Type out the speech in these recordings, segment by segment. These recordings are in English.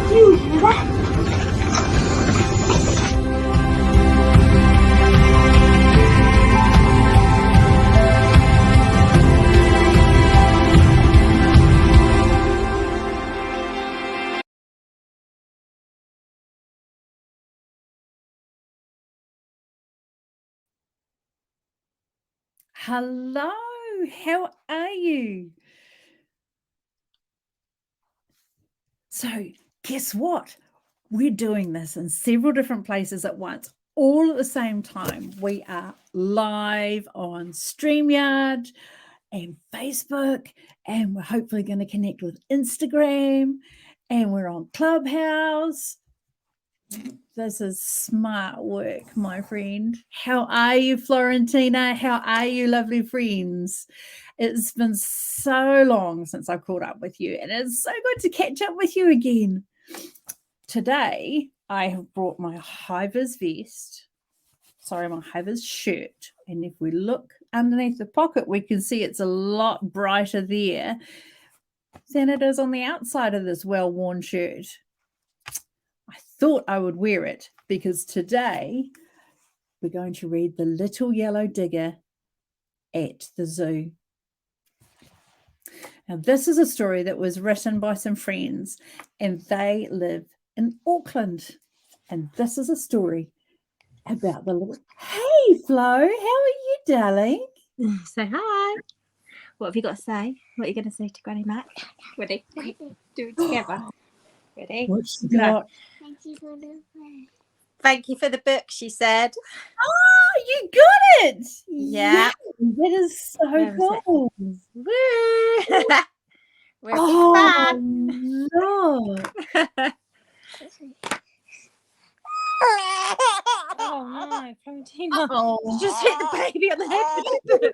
You hear that? Hello, how are you? So, guess what? We're doing this in several different places at once, all at the same time. We are live on StreamYard and Facebook, and we're hopefully going to connect with Instagram, and we're on Clubhouse. This is smart work, my friend. How are you, Florentina? How are you, lovely friends? It's been so long since I've caught up with you, and it's so good to catch up with you again. Today, I have brought my high-vis vest, my high-vis shirt, and if we look underneath the pocket, we can see it's a lot brighter there than it is on the outside of this well-worn shirt. I thought I would wear it because today we're going to read The Little Yellow Digger at the Zoo. Now, this is a story that was written by some friends, and they live in Auckland. And this is a story about the little... Hey, Flo, how are you, darling? Say hi. What have you got to say? What are you going to say to Granny Mac? Ready? Do it together. Ready? What's she got? Thank you for the book, she said. Oh, you got it. Yeah. That is so cool. Woo! We're a big fan. Look. Oh no, Florentina. Oh. Just hit the baby on the head with the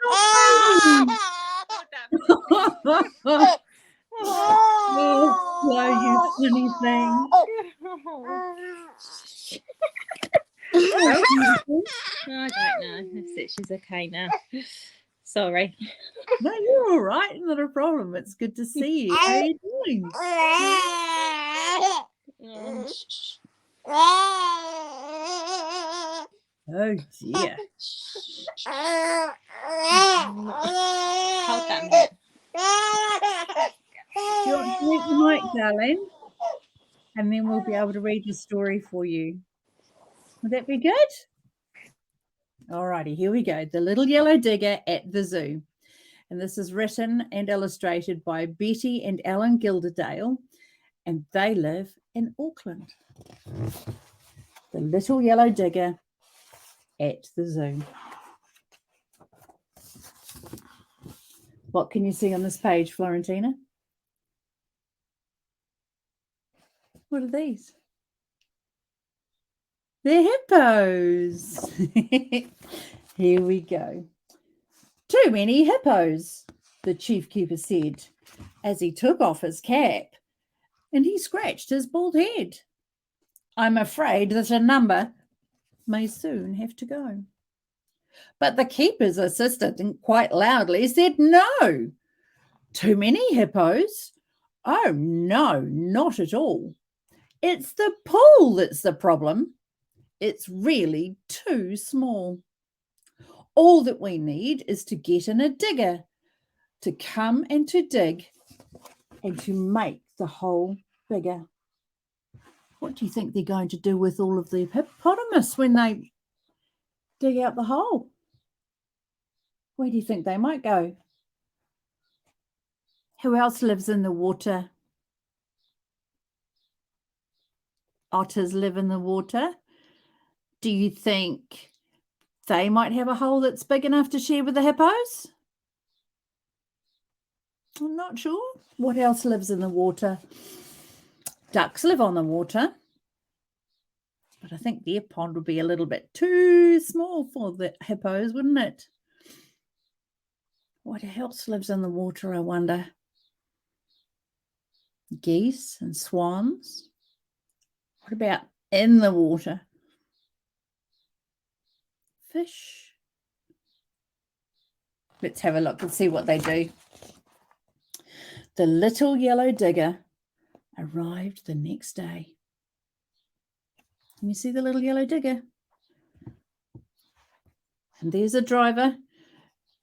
book. Oh, Flo, you funny thing. I don't know. That's it. She's okay now. Sorry. No, you're all right. Not a problem. It's good to see you. How are you doing? Oh dear. Hold that a minute. Do you want to mute the mic, darling? And then we'll be able to read the story for you. Would that be good? All righty, here we go. The Little Yellow Digger at the Zoo. And this is written and illustrated by Betty and Alan Gilderdale, and they live in Auckland. The Little Yellow Digger at the Zoo. What can you see on this page, Florentina? What are these? They're hippos. Here we go. Too many hippos, the chief keeper said, as he took off his cap and he scratched his bald head. I'm afraid that a number may soon have to go. But the keeper's assistant quite loudly said, no. Too many hippos? Oh, no, not at all. It's the pool that's the problem. It's really too small. All that we need is to get in a digger to come and to dig and to make the hole bigger. What do you think they're going to do with all of the hippopotamus when they dig out the hole? Where do you think they might go? Who else lives in the water? Otters live in the water. Do you think they might have a hole that's big enough to share with the hippos? I'm not sure. What else lives in the water? Ducks live on the water. But I think their pond would be a little bit too small for the hippos, wouldn't it? What else lives in the water, I wonder? Geese and swans. What about in the water? Fish. Let's have a look and see what they do. The Little Yellow Digger arrived the next day. And you see the little yellow digger? And there's a driver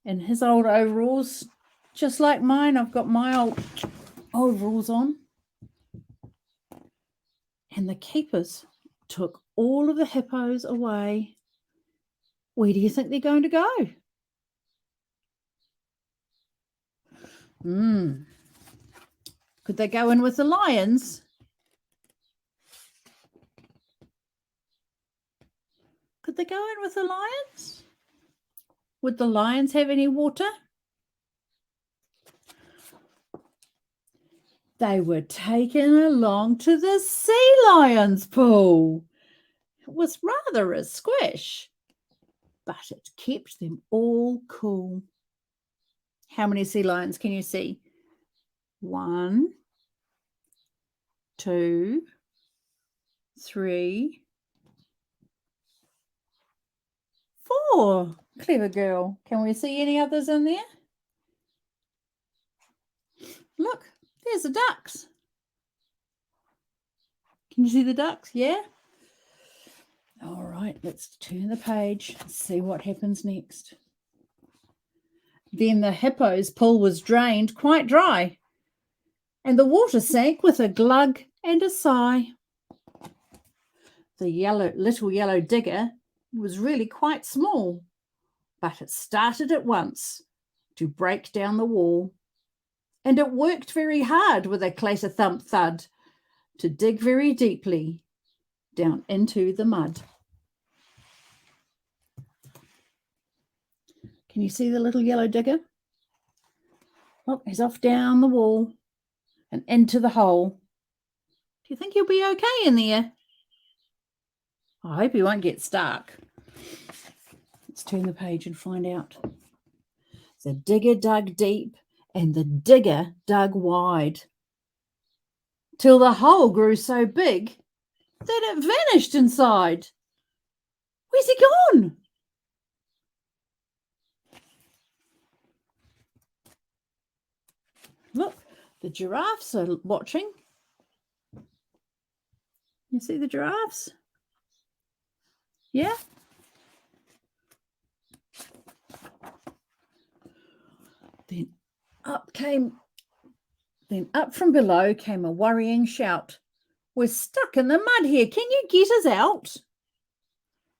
in his old overalls, just like mine. I've got my old overalls on. And the keepers took all of the hippos away. Where do you think they're going to go? Could they go in with the lions? Could they go in with the lions? Would the lions have any water? They were taken along to the sea lions pool. It was rather a squish, but it kept them all cool. How many sea lions can you see? 1, 2, 3, 4. Clever girl. Can we see any others in there? Look, there's the ducks. Can you see the ducks? Yeah? All right, let's turn the page and see what happens next. Then the hippo's pool was drained quite dry, and the water sank with a glug and a sigh. The little yellow digger was really quite small, but it started at once to break down the wall, and it worked very hard with a clatter thump thud to dig very deeply down into the mud. Can you see the little yellow digger? Look, he's off down the wall and into the hole. Do you think he'll be okay in there? I hope he won't get stuck. Let's turn the page and find out. The digger dug deep and the digger dug wide, till the hole grew so big that it vanished inside. Where's he gone? Look, the giraffes are watching. You see the giraffes? Yeah? Then up from below came a worrying shout. We're stuck in the mud here. Can you get us out?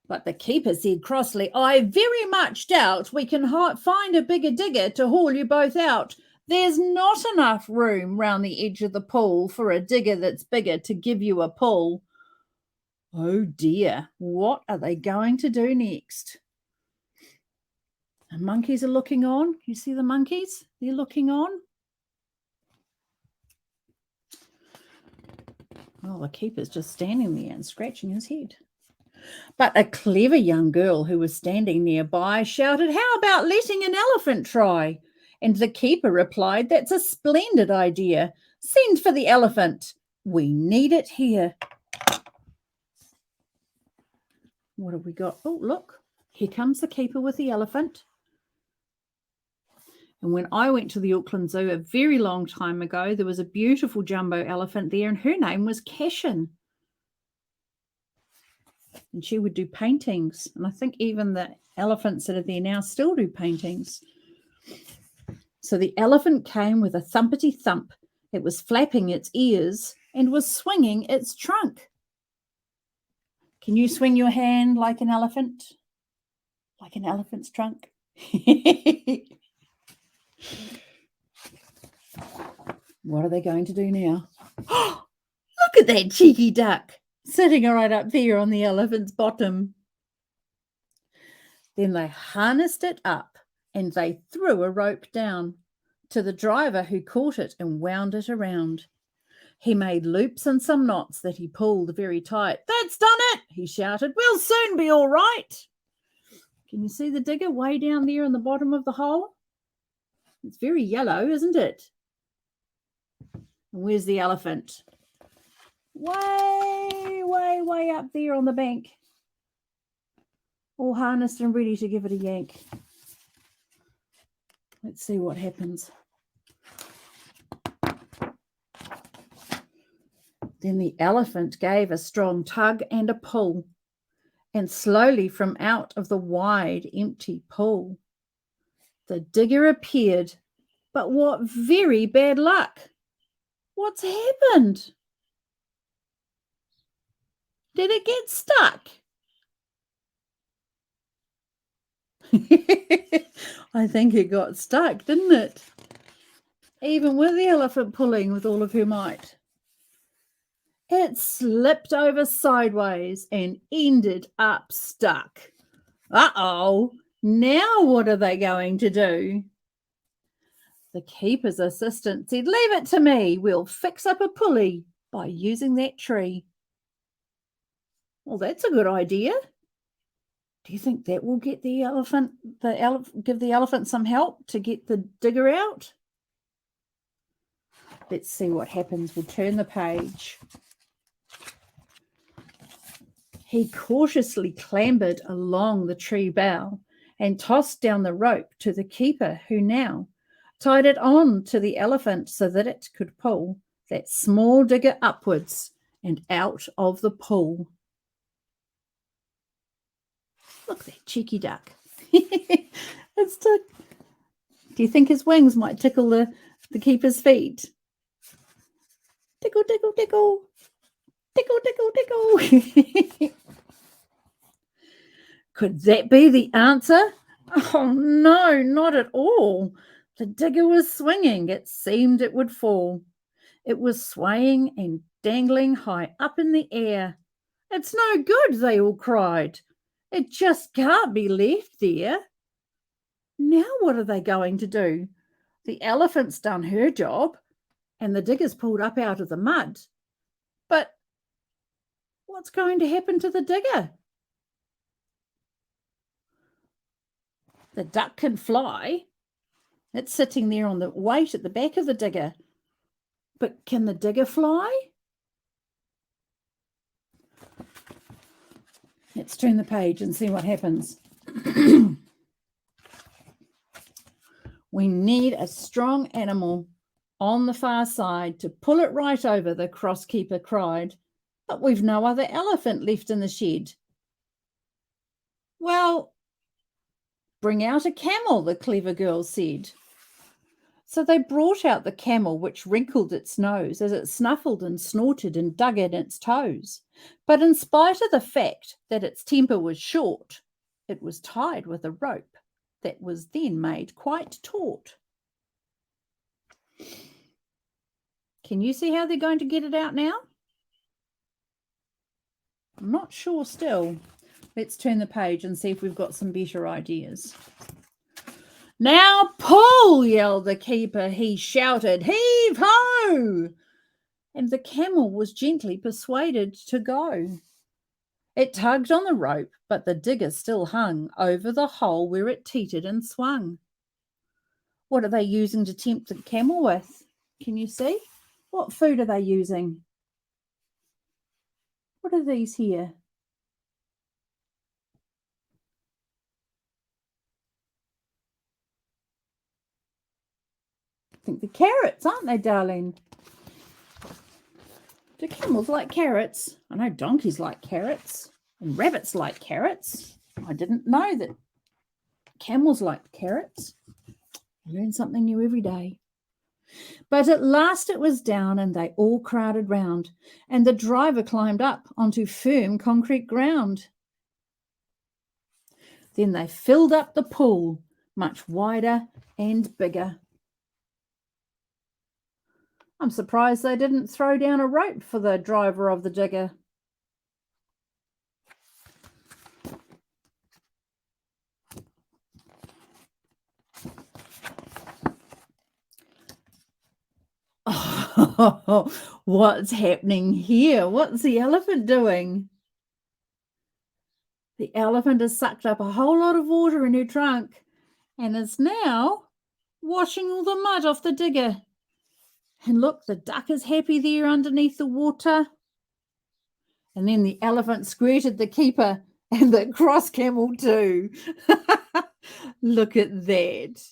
But the keeper said crossly, I very much doubt we can find a bigger digger to haul you both out. There's not enough room round the edge of the pool for a digger that's bigger to give you a pull. Oh dear, what are they going to do next? The monkeys are looking on. You see the monkeys? They're looking on. Oh, the keeper's just standing there and scratching his head. But a clever young girl who was standing nearby shouted, how about letting an elephant try? And the keeper replied, that's a splendid idea. Send for the elephant. We need it here. What have we got? Oh, look, here comes the keeper with the elephant. And when I went to the Auckland Zoo a very long time ago, there was a beautiful jumbo elephant there, and her name was Cashin. And she would do paintings. And I think even the elephants that are there now still do paintings. So the elephant came with a thumpity thump. It was flapping its ears and was swinging its trunk. Can you swing your hand like an elephant? Like an elephant's trunk? What are they going to do now? Oh, look at that cheeky duck sitting right up there on the elephant's bottom. Then they harnessed it up and they threw a rope down to the driver, who caught it and wound it around. He made loops and some knots that he pulled very tight. That's done it, he shouted. We'll soon be all right. Can you see the digger way down there in the bottom of the hole? It's very yellow, isn't it? And where's the elephant? Way, way, way up there on the bank. All harnessed and ready to give it a yank. Let's see what happens. Then the elephant gave a strong tug and a pull, and slowly from out of the wide, empty pool, the digger appeared. But what very bad luck! What's happened? Did it get stuck? I think it got stuck, didn't it? Even with the elephant pulling with all of her might. It slipped over sideways and ended up stuck. Uh-oh, now what are they going to do? The keeper's assistant said, "Leave it to me. We'll fix up a pulley by using that tree." Well, that's a good idea. Do you think that will get the elephant, give the elephant some help to get the digger out? Let's see what happens. We'll turn the page. He cautiously clambered along the tree bough and tossed down the rope to the keeper, who now tied it on to the elephant so that it could pull that small digger upwards and out of the pool. Look, that cheeky duck. It's stuck. Do you think his wings might tickle the keeper's feet? Tickle, tickle, tickle. Tickle, tickle, tickle. Could that be the answer? Oh, no, not at all. The digger was swinging. It seemed it would fall. It was swaying and dangling high up in the air. "It's no good," they all cried. "It just can't be left there." Now what are they going to do? The elephant's done her job and the digger's pulled up out of the mud. But what's going to happen to the digger? The duck can fly. It's sitting there on the weight at the back of the digger. But can the digger fly? Let's turn the page and see what happens. We need a strong animal on the far side to pull it right over, the cross keeper cried. But we've no other elephant left in the shed. Well, bring out a camel, the clever girl said. So they brought out the camel, which wrinkled its nose as it snuffled and snorted and dug in its toes. But in spite of the fact that its temper was short, it was tied with a rope that was then made quite taut. Can you see how they're going to get it out now? I'm not sure still. Let's turn the page and see if we've got some better ideas. "Now pull," yelled the keeper. He shouted, "Heave ho!" And the camel was gently persuaded to go. It tugged on the rope, but the digger still hung over the hole where it teetered and swung. What are they using to tempt the camel with? Can you see? What food are they using? What are these here? I think the carrots, aren't they, darling? Do camels like carrots? I know donkeys like carrots and rabbits like carrots. I didn't know that camels like carrots. I learn something new every day. But at last it was down and they all crowded round, and the driver climbed up onto firm concrete ground. Then they filled up the pool, much wider and bigger. I'm surprised they didn't throw down a rope for the driver of the digger. Oh, what's happening here? What's the elephant doing? The elephant has sucked up a whole lot of water in her trunk and is now washing all the mud off the digger. And look, the duck is happy there underneath the water. And then the elephant squirted the keeper and the cross camel too. Look at that.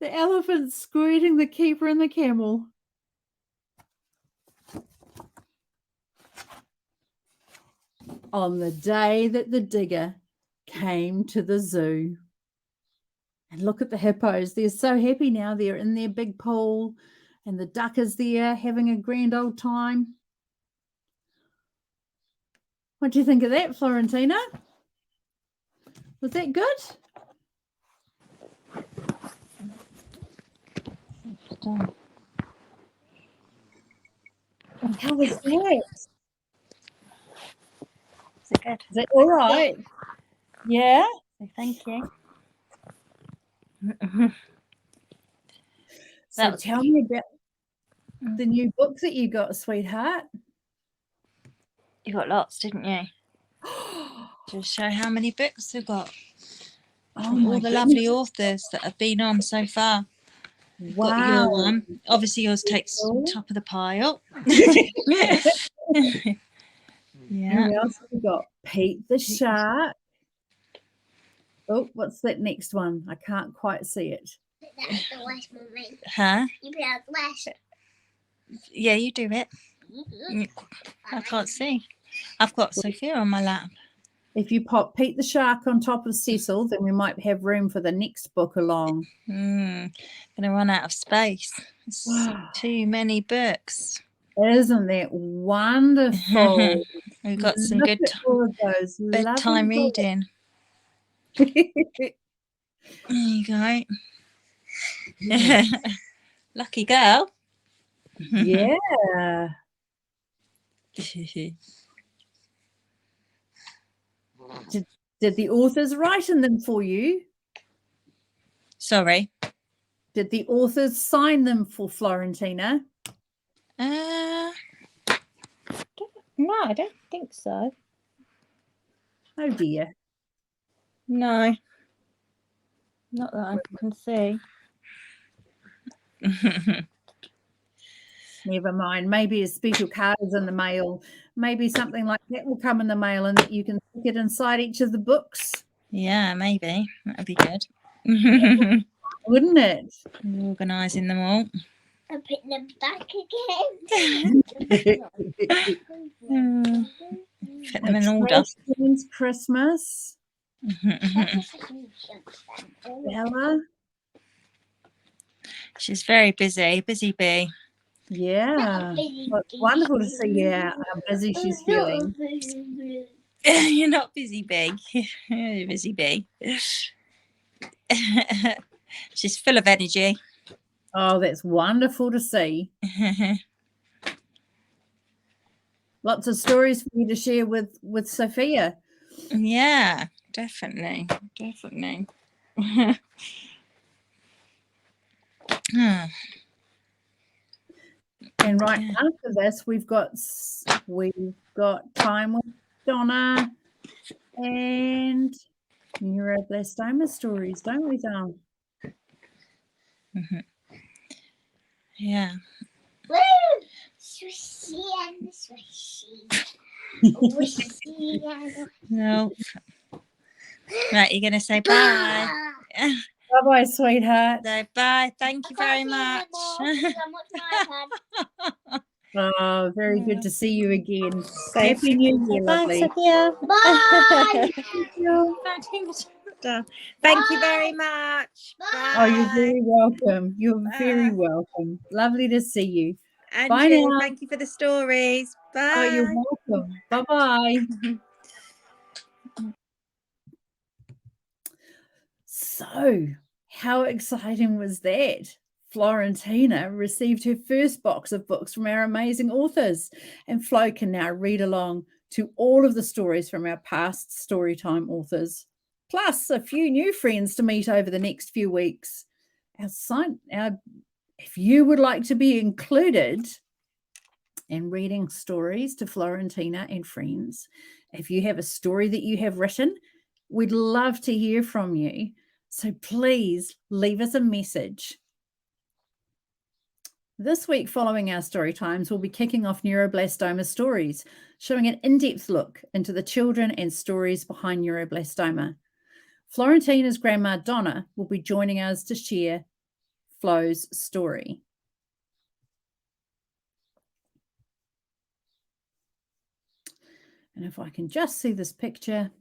The elephant squirting the keeper and the camel. on the day that the digger came to the zoo. And look at the hippos. They're so happy now. They're in their big pool and the duck is there having a grand old time. What do you think of that, Florentina? Was that good? How was that? Is it good? Is it all right? Yeah? Thank you. So tell me about the new book that you got, sweetheart. You got lots, didn't you? Just show how many books we've got. From all the lovely authors that have been on so far. We've got your one. Obviously yours takes top of the pile. Yeah. Who else have we got? Pete the Shark. Oh, what's that next one? I can't quite see it. That's the last one, mate. Huh? You put out the last. Yeah, you do it. I can't see. I've got Sophia on my lap. If you pop Pete the Shark on top of Cecil, then we might have room for the next book along. Gonna run out of space. It's too many books. Isn't that wonderful? We've got some Look good at all of those bedtime reading. There you go. Lucky girl. Yeah. Did the authors write in them for you? Sorry. Did the authors sign them for Florentina? No, I don't think so. Oh dear. No. Not that I can see. Never mind. Maybe a special card is in the mail. Maybe something like that will come in the mail and that you can stick it inside each of the books. Yeah, maybe. That'd be good. Wouldn't it? Organising them all. I'm putting them back again. Put them in order. Christmas. Bella. She's very busy. Busy bee. Yeah. Well, it's wonderful to see how busy she's feeling. You're not busy bee. You're busy bee. She's full of energy. Oh, that's wonderful to see. Lots of stories for you to share with Sophia. Yeah, definitely. And right after this, we've got time with Donna and Neuroblastoma Stories, don't we, Donna? Yeah. No. Right, you're gonna say bye. Bye-bye, sweetheart. So bye. Thank you very much. Oh, very good to see you again. Happy New Year, lovely. Sophia. Bye. Thank you very much. Bye. Oh, you're very welcome. You're very welcome. Lovely to see you. And Bye you. now. Thank you for the stories. Bye. Oh, you're welcome. Bye-bye. So, how exciting was that? Florentina received her first box of books from our amazing authors, and Flo can now read along to all of the stories from our past Storytime authors, plus a few new friends to meet over the next few weeks. If you would like to be included in reading stories to Florentina and friends, if you have a story that you have written, we'd love to hear from you. So please leave us a message. This week, following our story times, we'll be kicking off Neuroblastoma Stories, showing an in-depth look into the children and stories behind neuroblastoma. Florentina's grandma, Donna, will be joining us to share Flo's story. And if I can just see this picture,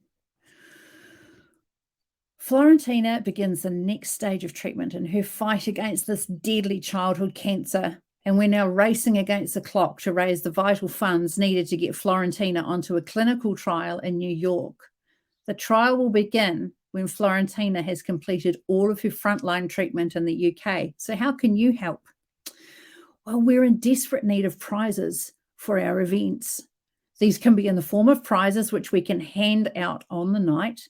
Florentina begins the next stage of treatment in her fight against this deadly childhood cancer. And we're now racing against the clock to raise the vital funds needed to get Florentina onto a clinical trial in New York. The trial will begin when Florentina has completed all of her frontline treatment in the UK. So how can you help? Well, we're in desperate need of prizes for our events. These can be in the form of prizes which we can hand out on the night,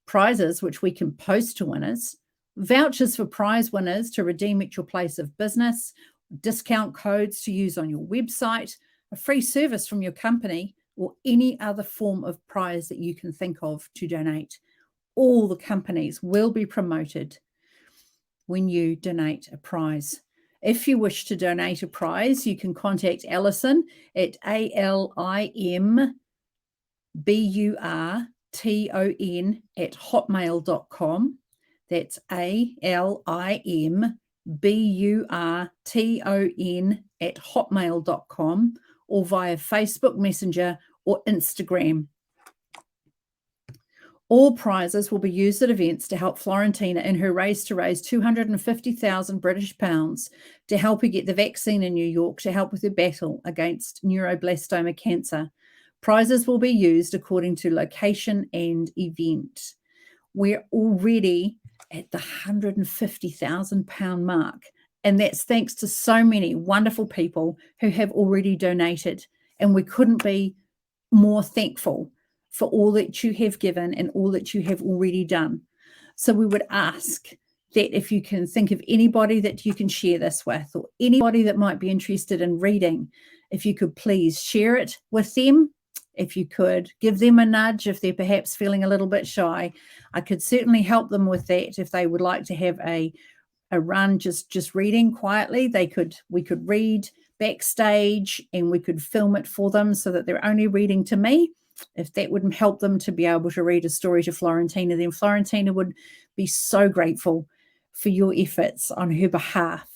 prizes which we can post to winners, vouchers for prize winners to redeem at your place of business, discount codes to use on your website, a free service from your company, or any other form of prize that you can think of to donate. All the companies will be promoted when you donate a prize. If you wish to donate a prize, you can contact Alison at ALIMBURTON@hotmail.com. That's ALIMBURTON@hotmail.com, or via Facebook Messenger or Instagram. All prizes will be used at events to help Florentina in her race to raise 250,000 British pounds to help her get the vaccine in New York to help with her battle against neuroblastoma cancer. Prizes will be used according to location and event. We're already at the £150,000 mark, and that's thanks to so many wonderful people who have already donated, and we couldn't be more thankful for all that you have given and all that you have already done. So we would ask that if you can think of anybody that you can share this with, or anybody that might be interested in reading, if you could please share it with them. If you could give them a nudge if they're perhaps feeling a little bit shy, I could certainly help them with that. If they would like to have a run just reading quietly, we could read backstage and we could film it for them so that they're only reading to me. If that would help them to be able to read a story to Florentina, then Florentina would be so grateful for your efforts on her behalf.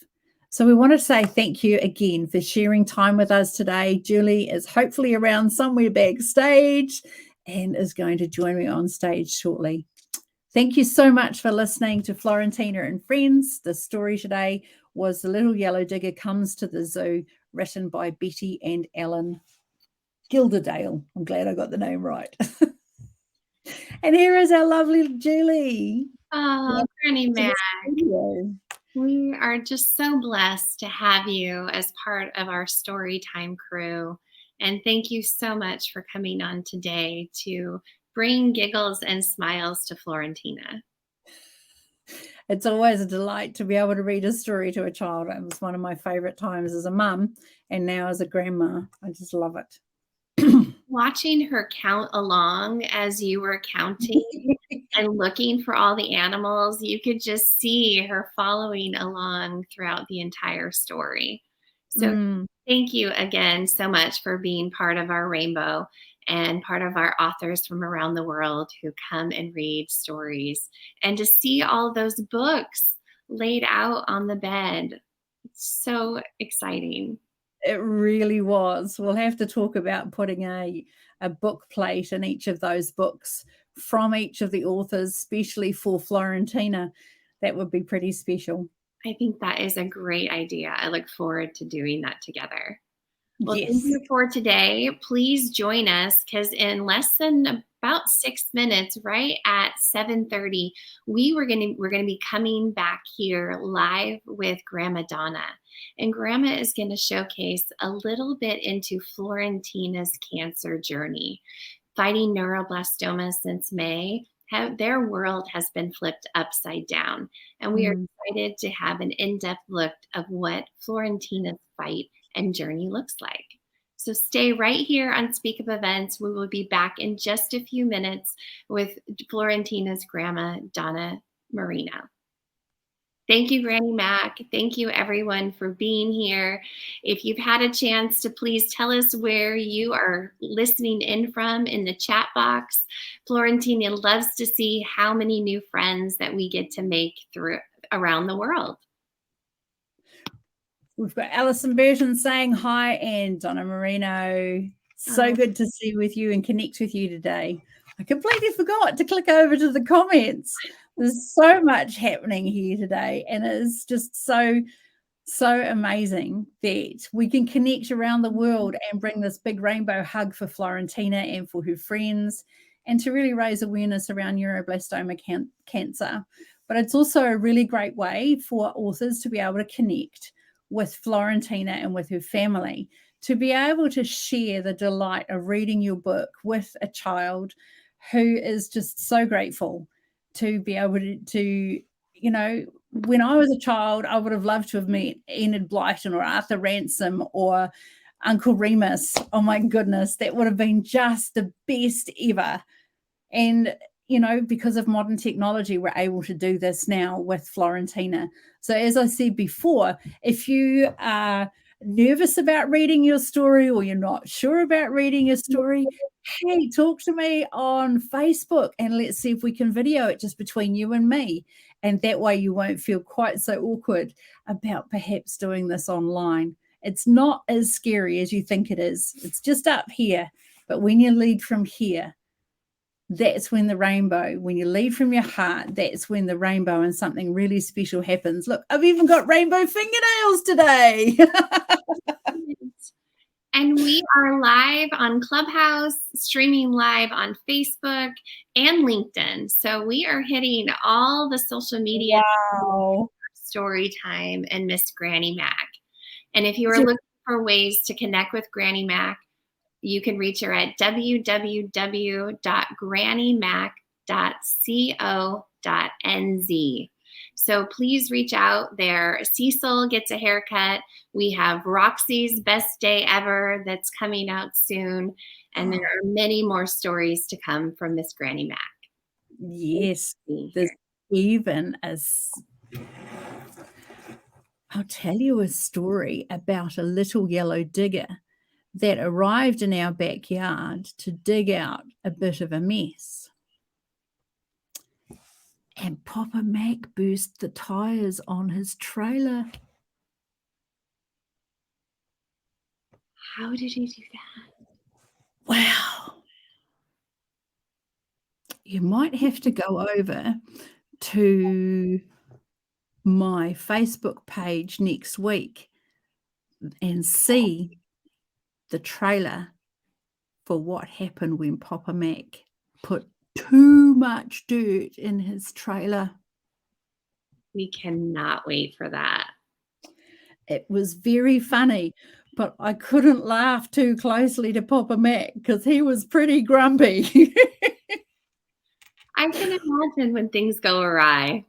So we want to say thank you again for sharing time with us today. Julie is hopefully around somewhere backstage and is going to join me on stage shortly. Thank you so much for listening to Florentina and Friends. The story today was The Little Yellow Digger Comes to the Zoo, written by Betty and Alan Gilderdale. I'm glad I got the name right. And here is our lovely Julie. Oh, Granny Mac, Studio. we are just so blessed to have you as part of our Storytime crew. And thank you so much for coming on today to bring giggles and smiles to Florentina. It's always a delight to be able to read a story to a child. It was one of my favorite times as a mum and now as a grandma. I just love it. Watching her count along as you were counting and looking for all the animals, you could just see her following along throughout the entire story. So thank you again so much for being part of our rainbow and part of our authors from around the world who come and read stories, and to see all those books laid out on the bed. It's so exciting. It really was. We'll have to talk about putting a book plate in each of those books from each of the authors, especially for Florentina. That would be pretty special. I think that is a great idea. I look forward to doing that together. Well, Yes. thank you for today. Please join us, because in less than about 6 minutes, right at 7:30, we're going to be coming back here live with Grandma Donna. And Grandma is going to showcase a little bit into Florentina's cancer journey. Fighting neuroblastoma since May, their world has been flipped upside down. And we are excited to have an in-depth look of what Florentina's fight and journey looks like. So stay right here on SpeakUp Events. We will be back in just a few minutes with Florentina's grandma, Donna Marino. Thank you, Granny Mac. Thank you, everyone, for being here. If you've had a chance to please tell us where you are listening in from in the chat box. Florentina loves to see how many new friends that we get to make around the world. We've got Alison Burton saying hi, and Donna Marino So good to see with you and connect with you today. I completely forgot to click over to the comments. There's so much happening here today, and it's just so amazing that we can connect around the world and bring this big rainbow hug for Florentina and for her friends, and to really raise awareness around neuroblastoma cancer. But it's also a really great way for authors to be able to connect with Florentina and with her family, to be able to share the delight of reading your book with a child who is just so grateful to be able to when I was a child, I would have loved to have met Enid Blyton or Arthur Ransom or Uncle Remus. Oh my goodness, that would have been just the best ever. And, because of modern technology, we're able to do this now with Florentina. So as I said before, if you are nervous about reading your story or you're not sure about reading your story, hey, talk to me on Facebook and let's see if we can video it just between you and me. And that way you won't feel quite so awkward about perhaps doing this online. It's not as scary as you think it is. It's just up here. But when you lead from here, that's when when you lead from your heart, that's when the rainbow and something really special happens. Look, I've even got rainbow fingernails today. And we are live on Clubhouse, streaming live on Facebook and LinkedIn. So we are hitting all the social media. Wow. Storytime and Miss Granny Mac. And if you are looking for ways to connect with Granny Mac, you can reach her at www.grannymac.co.nz. So please reach out there. Cecil gets a haircut. We have Roxy's Best Day Ever that's coming out soon. And there are many more stories to come from Miss Granny Mac. Yes, there's even I'll tell you a story about a little yellow digger that arrived in our backyard to dig out a bit of a mess. And Papa Mac burst the tires on his trailer. How did he do that? Wow. You might have to go over to my Facebook page next week and see the trailer for what happened when Papa Mac put too much dirt in his trailer. We cannot wait for that. It was very funny, but I couldn't laugh too closely to Papa Mac because he was pretty grumpy. I can imagine when things go awry.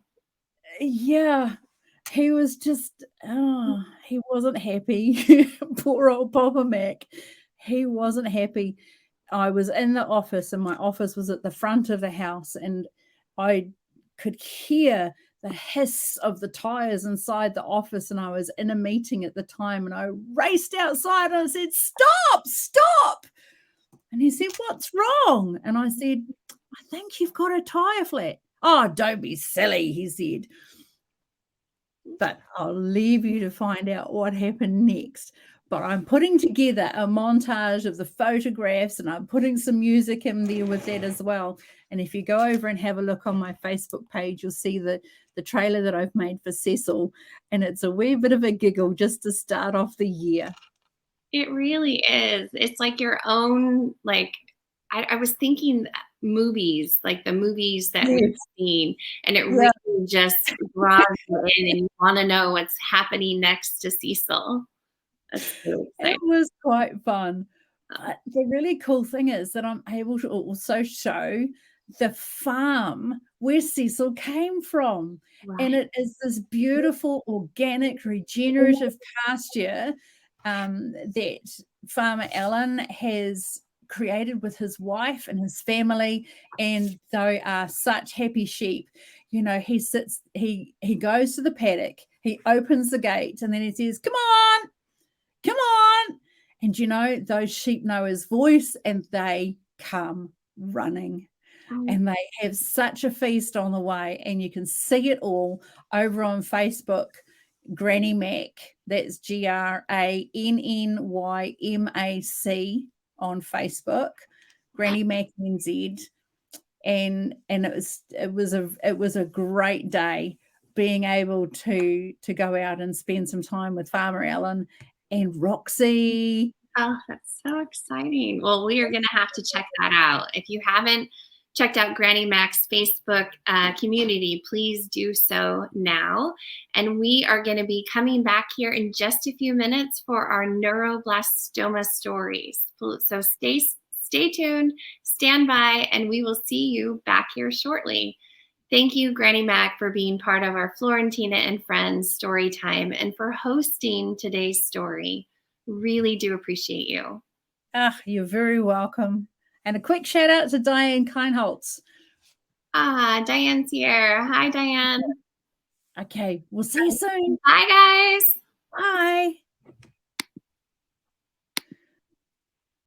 Yeah, he was just, he wasn't happy. Poor old Papa Mac. He wasn't happy. I was in the office and my office was at the front of the house and I could hear the hiss of the tires inside the office, and I was in a meeting at the time and I raced outside and I said, stop. And he said, what's wrong? And I said, I think you've got a tire flat. Oh, don't be silly, he said. But I'll leave you to find out what happened next. But I'm putting together a montage of the photographs and I'm putting some music in there with that as well. And if you go over and have a look on my Facebook page, you'll see the trailer that I've made for Cecil. And it's a wee bit of a giggle just to start off the year. It really is. It's like your own, like, I was thinking movies, like the movies that we've seen, and it really just draws you in and you want to know what's happening next to Cecil. That's so exciting. It was quite fun. The really cool thing is that I'm able to also show the farm where Cecil came from. Right. And it is this beautiful, organic, regenerative pasture that Farmer Alan has created with his wife and his family, and they are such happy sheep. He goes to the paddock, he opens the gate, and then he says, come on. And those sheep know his voice and they come running. And they have such a feast on the way, and you can see it all over on Facebook. Granny Mac, that's GRANNYMAC on Facebook, Granny Mac NZ, and it was a great day being able to go out and spend some time with Farmer Ellen and Roxy. Oh, that's so exciting. Well, we are going to have to check that out. If you haven't checked out Granny Mac's Facebook community, please do so now. And we are going to be coming back here in just a few minutes for our Neuroblastoma Stories. So stay tuned, stand by, and we will see you back here shortly. Thank you, Granny Mac, for being part of our Florentina and Friends story time and for hosting today's story. Really do appreciate you. You're very welcome. And a quick shout out to Diane Keinholtz. Diane's here. Hi, Diane. Okay, we'll see you soon. Bye, guys. Bye.